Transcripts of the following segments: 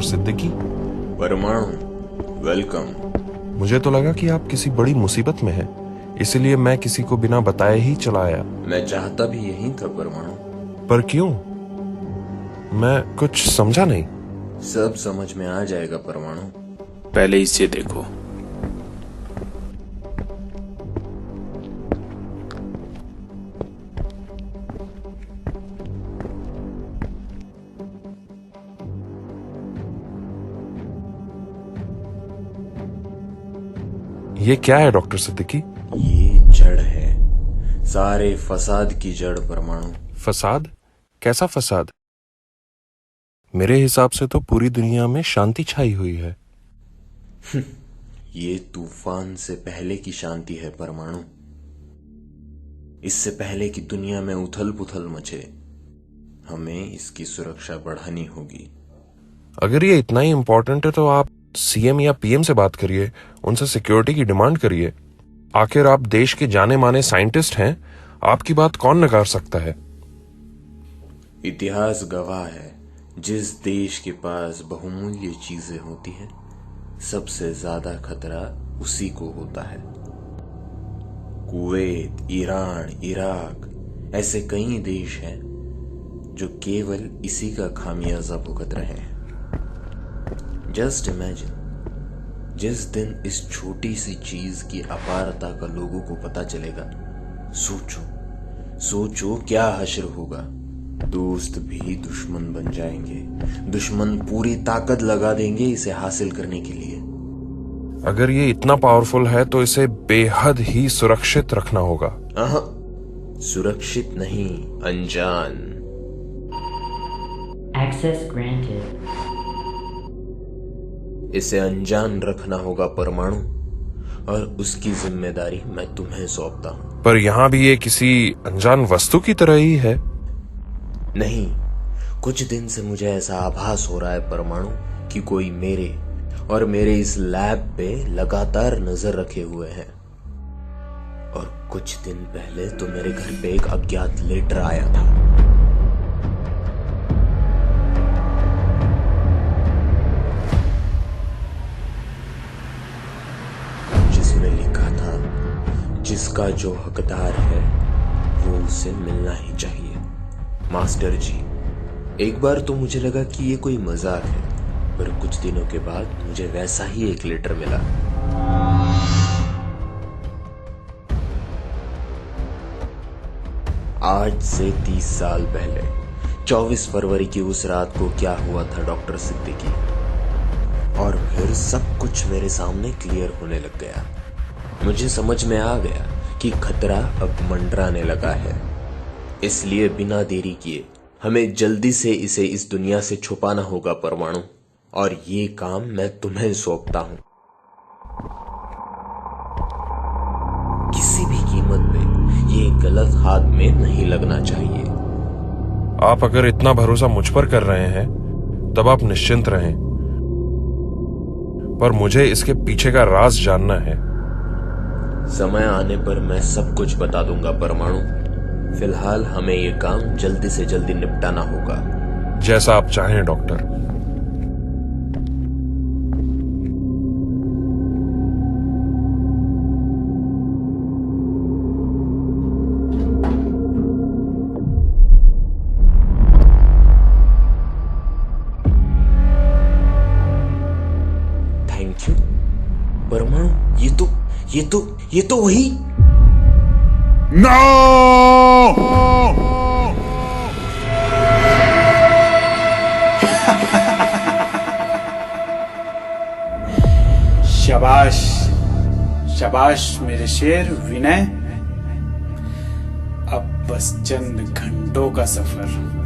Doctor Siddiqui. परमाणु, welcome. मुझे तो लगा कि आप किसी बड़ी मुसीबत में हैं, इसलिए मैं किसी को बिना बताए ही चला आया। मैं चाहता भी यही था परमाणु। पर क्यों? मैं कुछ समझा नहीं। सब समझ में आ जाएगा परमाणु। पहले इसे देखो। ये क्या है डॉक्टर सिद्दीकी? ये जड़ है, सारे फसाद की जड़ परमाणु। फसाद? कैसा फसाद? मेरे हिसाब से तो पूरी दुनिया में शांति छाई हुई है। ये तूफान से पहले की शांति है परमाणु। इससे पहले कि दुनिया में उथल पुथल मचे, हमें इसकी सुरक्षा बढ़ानी होगी। अगर ये इतना ही इम्पोर्टेंट है तो आप सीएम या पीएम से बात करिए, उनसे सिक्योरिटी की डिमांड करिए। आखिर आप देश के जाने माने साइंटिस्ट हैं, आपकी बात कौन नकार सकता है? इतिहास गवाह है, जिस देश के पास बहुमूल्य चीजें होती हैं, सबसे ज्यादा खतरा उसी को होता है। कुवैत, ईरान, इराक, ऐसे कई देश हैं जो केवल इसी का खामियाजा भुगत रहे हैं। जस्ट इमेजिन, जिस दिन इस छोटी सी चीज की अपारता का लोगों को पता चलेगा, सोचो क्या हश्र होगा। दोस्त भी दुश्मन बन जाएंगे, दुश्मन पूरी ताकत लगा देंगे इसे हासिल करने के लिए। अगर ये इतना पावरफुल है तो इसे बेहद ही सुरक्षित रखना होगा। सुरक्षित नहीं, अनजान। Access granted. इसे अनजान रखना होगा परमाणु, और उसकी जिम्मेदारी मैं तुम्हें सौंपता हूं। पर यहाँ भी ये किसी अनजान वस्तु की तरह ही है। नहीं, कुछ दिन से मुझे ऐसा आभास हो रहा है परमाणु कि कोई मेरे और मेरे इस लैब पे लगातार नजर रखे हुए हैं। और कुछ दिन पहले तो मेरे घर पे एक अज्ञात लेटर आया था। जिसमें लिखा था, जिसका जो हकदार है वो उसे मिलना ही चाहिए। मास्टर जी, एक बार तो मुझे लगा कि ये कोई मजाक है, पर कुछ दिनों के बाद मुझे वैसा ही एक लेटर मिला। आज से 30 साल पहले 24 फरवरी की उस रात को क्या हुआ था डॉक्टर सिद्दीकी, और फिर सब कुछ मेरे सामने क्लियर होने लग गया। मुझे समझ में आ गया कि खतरा अब मंडराने लगा है, इसलिए बिना देरी किए हमें जल्दी से इसे इस दुनिया से छुपाना होगा परमाणु, और ये काम मैं तुम्हें सौंपता हूं। किसी भी कीमत पे ये गलत हाथ में नहीं लगना चाहिए। आप अगर इतना भरोसा मुझ पर कर रहे हैं तब आप निश्चिंत रहें, पर मुझे इसके पीछे का राज जानना है। समय आने पर मैं सब कुछ बता दूंगा परमाणु। फिलहाल हमें ये काम जल्दी से जल्दी निपटाना होगा। जैसा आप चाहें डॉक्टर। थैंक यू परमाणु। ये तो वही। नो! शाबाश शाबाश मेरे शेर विनय। अब बस चंद घंटों का सफर।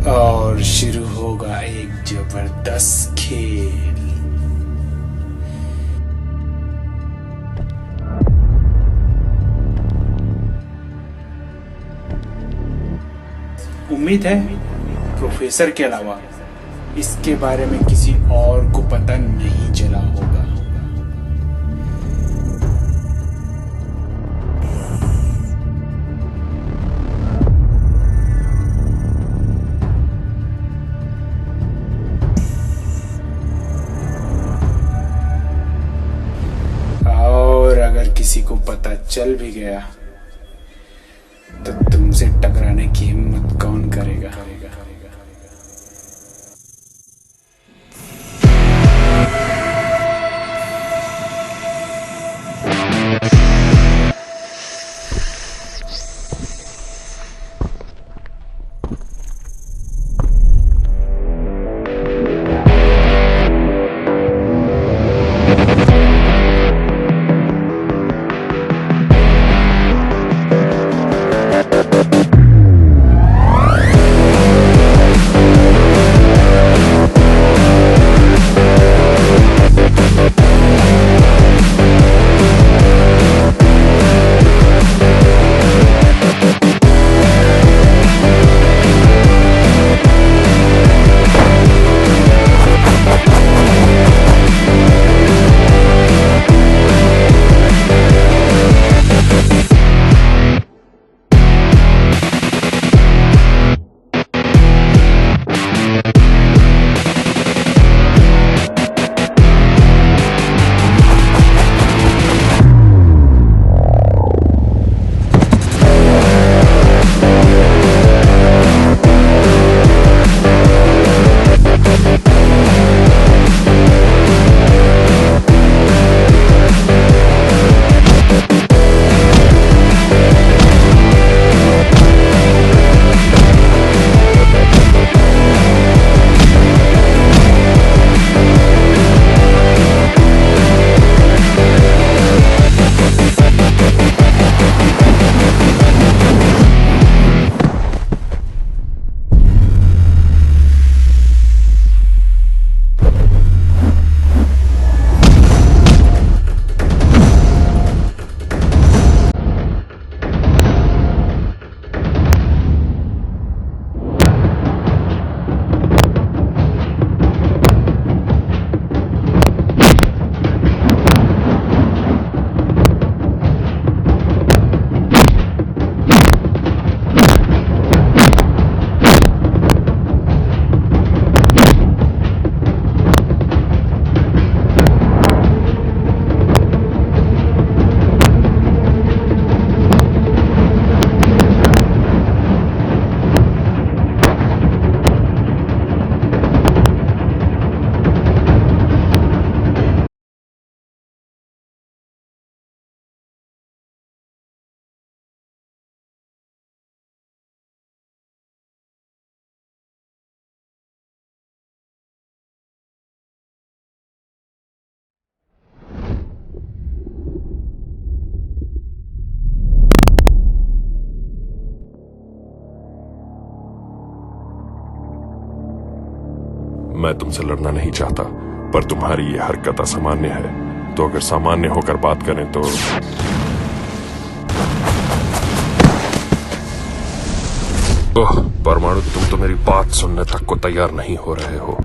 और शुरू होगा एक जबरदस्त खेल। उम्मीद है प्रोफेसर के अलावा इसके बारे में किसी और को पता नहीं चला होगा। किसी को पता चल भी गया तो तुमसे टकराने की हिम्मत कौन करेगा। मैं तुमसे लड़ना नहीं चाहता, पर तुम्हारी ये हरकत असामान्य है। तो अगर सामान्य होकर बात करें तो ओह परमाणु, तुम तो मेरी बात सुनने तक को तैयार नहीं हो रहे हो।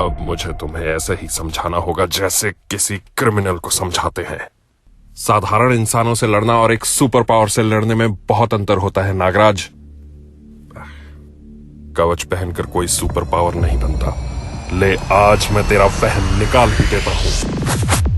अब मुझे तुम्हें ऐसे ही समझाना होगा जैसे किसी क्रिमिनल को समझाते हैं। साधारण इंसानों से लड़ना और एक सुपर पावर से लड़ने में बहुत अंतर होता है नागराज। कवच पहनकर कोई सुपर पावर नहीं बनता। ले आज मैं तेरा वहम निकाल ही देता हूं।